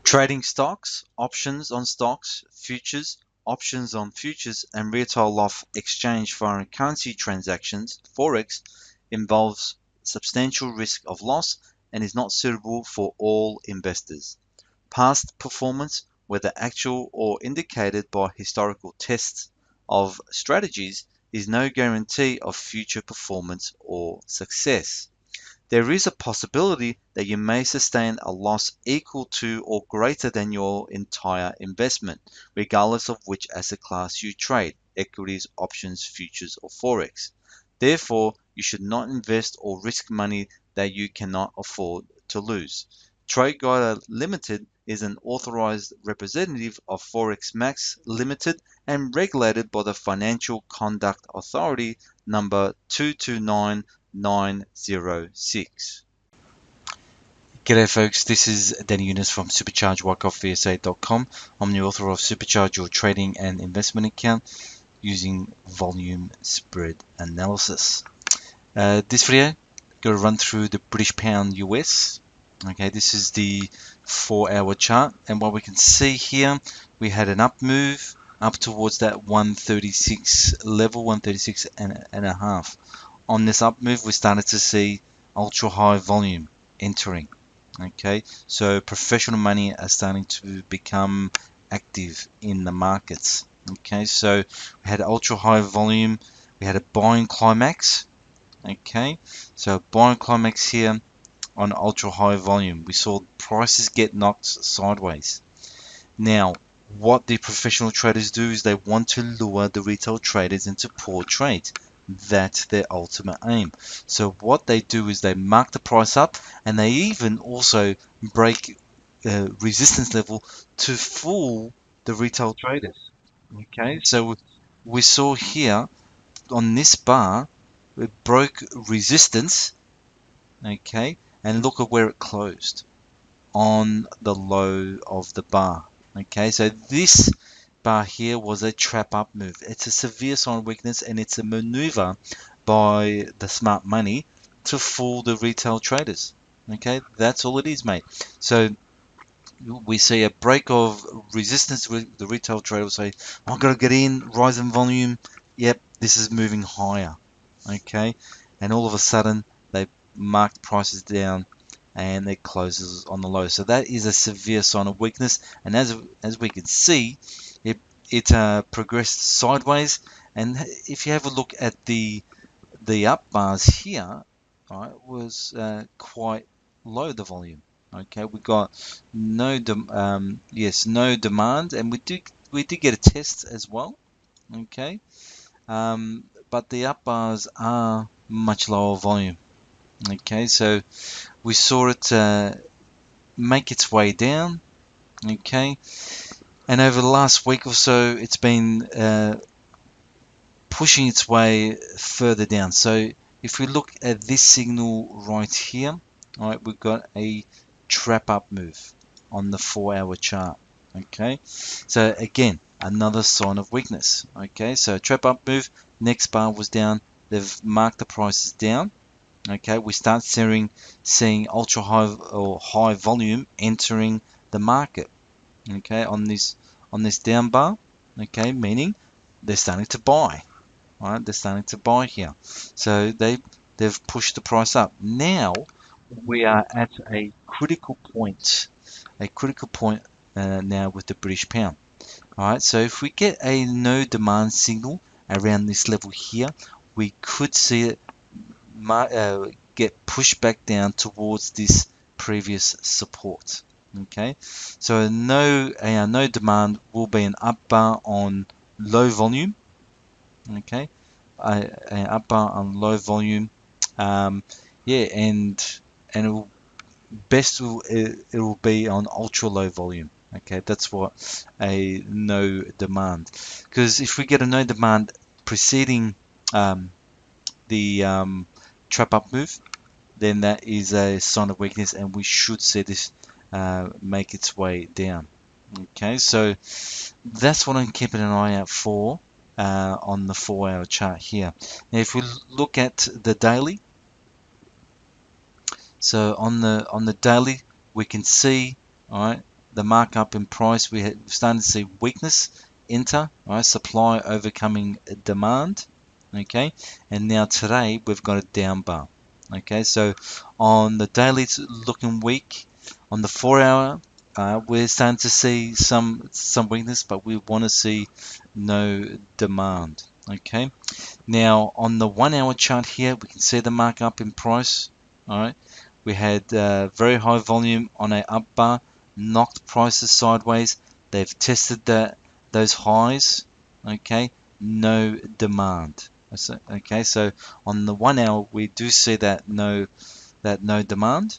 Trading stocks, options on stocks, futures, options on futures, and retail off exchange foreign currency transactions, Forex, involves substantial risk of loss and is not suitable for all investors. Past performance, whether actual or indicated by historical tests of strategies, is no guarantee of future performance or success. There is a possibility that you may sustain a loss equal to or greater than your entire investment, regardless of which asset class you trade, equities, options, futures, or Forex. Therefore, you should not invest or risk money that you cannot afford to lose. Trade Guide Limited is an authorized representative of Forex Max Limited and regulated by the Financial Conduct Authority number 229906. G'day folks, this is Danny Younes from superchargewhitecoffeesa.com. I'm the author of Supercharge Your Trading and Investment Account using volume spread analysis. This video, going to run through the British Pound US. Okay, this is the 4-hour chart, and what we can see here, we had an up move up towards that 136 level, 136 and a half. On this up move, we started to see ultra high volume entering. Okay, so professional money are starting to become active in the markets. Okay, so we had ultra high volume, we had a buying climax. Okay, so buying climax here on ultra high volume. We saw prices get knocked sideways. Now, what the professional traders do is they want to lure the retail traders into poor trades. That's their ultimate aim. So what they do is they mark the price up, and they even also break resistance level to fool the retail traders. Okay, so we saw here on this bar, it broke resistance. Okay, and look at where it closed on the low of the bar. Okay, so this bar here was a trap up move. It's a severe sign of weakness, and it's a maneuver by the smart money to fool the retail traders. Okay, that's all it is, mate. So we see a break of resistance. The retail trader will say, I've got to get in, rise in volume. Yep, this is moving higher. Okay, and all of a sudden they mark prices down and it closes on the low. So that is a severe sign of weakness, and as we can see, it progressed sideways. And if you have a look at the up bars here, right, was quite low, the volume. Okay, we got no no demand, and we did get a test as well. Okay, but the up bars are much lower volume. Okay, so we saw it make its way down. Okay, and over the last week or so, it's been pushing its way further down. So if we look at this signal right here, all right, we've got a trap up move on the 4-hour chart. Okay, so again, another sign of weakness. Okay, so trap up move, next bar was down, they've marked the prices down. Okay, we start seeing ultra high or high volume entering the market. Okay, on this down bar. Okay, meaning they're starting to buy. All right, they're starting to buy here. So they've pushed the price up. Now we are at a critical point. Now with the British pound. All right, so if we get a no demand signal around this level here, we could see it get pushed back down towards this previous support. Okay, so no demand will be an up bar on low volume. Okay, an up bar on low volume. Yeah, and it will it will be on ultra low volume. Okay, that's what a no demand. Because if we get a no demand preceding the trap up move, then that is a sign of weakness, and we should see this make its way down. Okay, so that's what I'm keeping an eye out for on the 4-hour chart here. Now, if we look at the daily, so on the daily, we can see, all right, the markup in price, we're starting to see weakness enter, right? Supply overcoming demand, okay? And now today we've got a down bar, okay? So on the daily it's looking weak. On the 4-hour, we're starting to see some weakness, but we want to see no demand, okay? Now on the 1-hour chart here, we can see the markup in price. All right, we had very high volume on a up bar, knocked prices sideways. They've tested those highs. Okay, no demand. Okay, so on the 1-hour, we do see that no demand.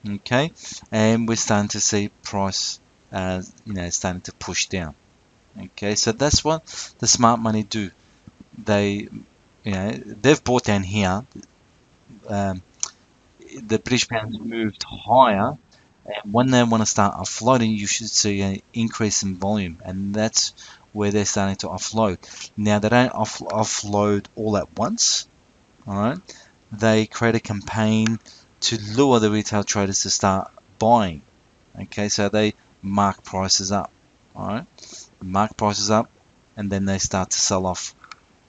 Okay, and we're starting to see price, starting to push down. Okay, so that's what the smart money do. They they've bought down here. Um, the British pound's moved higher, and when they want to start offloading, you should see an increase in volume, and that's where they're starting to offload. Now they don't offload all at once. All right, they create a campaign to lure the retail traders to start buying. Okay, so they mark prices up. All right, mark prices up, and then they start to sell off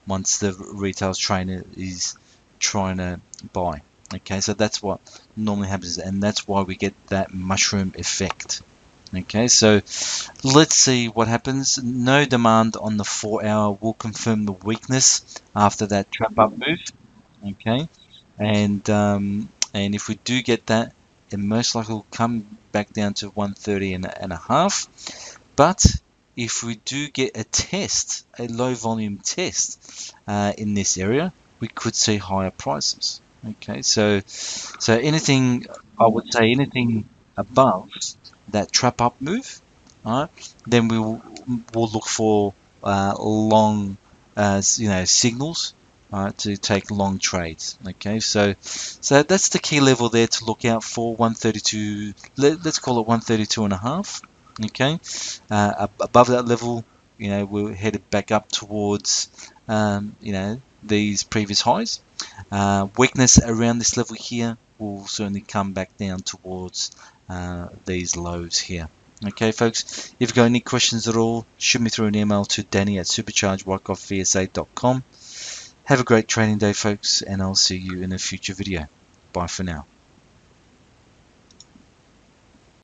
once the retail trader is trying to buy. Okay, so that's what normally happens, and that's why we get that mushroom effect. Okay, so let's see what happens. No demand on the 4-hour will confirm the weakness after that trap up move. Okay, and if we do get that, it most likely will come back down to 130 and a half. But if we do get a test, a low volume test in this area, we could see higher prices. Okay, so anything, I would say anything above that trap up move, all right, then we'll look for long, signals, to take long trades. Okay, so that's the key level there to look out for. 132. Let's call it 132 and a half. Okay, above that level, we're headed back up towards, these previous highs. Weakness around this level here will certainly come back down towards these lows here. Okay, folks, if you've got any questions at all, shoot me through an email to danny@superchargewhitecoffeesa.com. Have a great trading day, folks, and I'll see you in a future video. Bye for now.